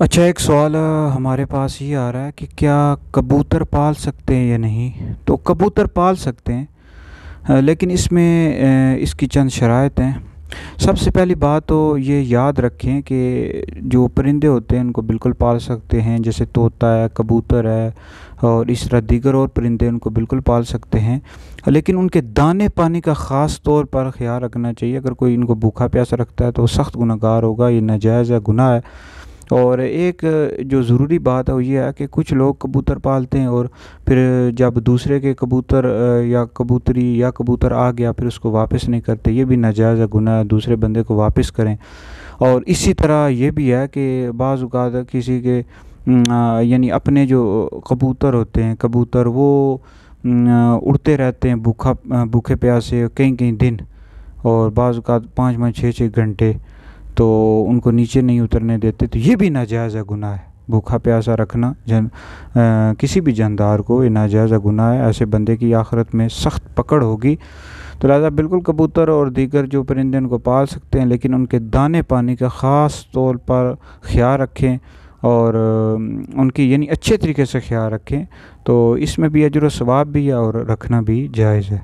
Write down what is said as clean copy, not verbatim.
अच्छा, एक सवाल हमारे पास ये आ रहा है कि क्या कबूतर पाल सकते हैं या नहीं। तो कबूतर पाल सकते हैं, लेकिन इसमें इसकी चंद शराइत हैं। सबसे पहली बात तो ये याद रखें कि जो परिंदे होते हैं उनको बिल्कुल पाल सकते हैं, जैसे तोता है, कबूतर है और इस तरह दीगर और परिंदे उनको बिल्कुल पाल सकते हैं। लेकिन उनके दाने पानी का ख़ास तौर पर ख्याल रखना चाहिए। अगर कोई इनको भूखा प्यासा रखता है तो वो सख्त गुनहगार होगा, ये नाजायज़ है, गुनाह है। और एक जो ज़रूरी बात है वो ये है कि कुछ लोग कबूतर पालते हैं और फिर जब दूसरे के कबूतर या कबूतरी या कबूतर आ गया फिर उसको वापस नहीं करते, ये भी नाजायज़ गुनाह है, दूसरे बंदे को वापस करें। और इसी तरह ये भी है कि बाज़ औक़ात किसी के यानी अपने जो कबूतर होते हैं, कबूतर वो उड़ते रहते हैं भूखे प्यासे कई कई दिन, और बाज़ औक़ात 5-5 6-6 घंटे, तो उनको नीचे नहीं उतरने देते, तो ये भी नाजायज़ गुनाह है। भूखा प्यासा रखना किसी भी जानदार को ये नाजायज़ गुनाह है। ऐसे बंदे की आखिरत में सख्त पकड़ होगी। तो लिहाजा बिल्कुल कबूतर और दीगर जो परिंदे उनको पाल सकते हैं, लेकिन उनके दाने पानी का ख़ास तौर पर ख्याल रखें और उनकी यानी अच्छे तरीके से ख्याल रखें। तो इसमें भी अजर व सवाब भी है और रखना भी जायज़ है।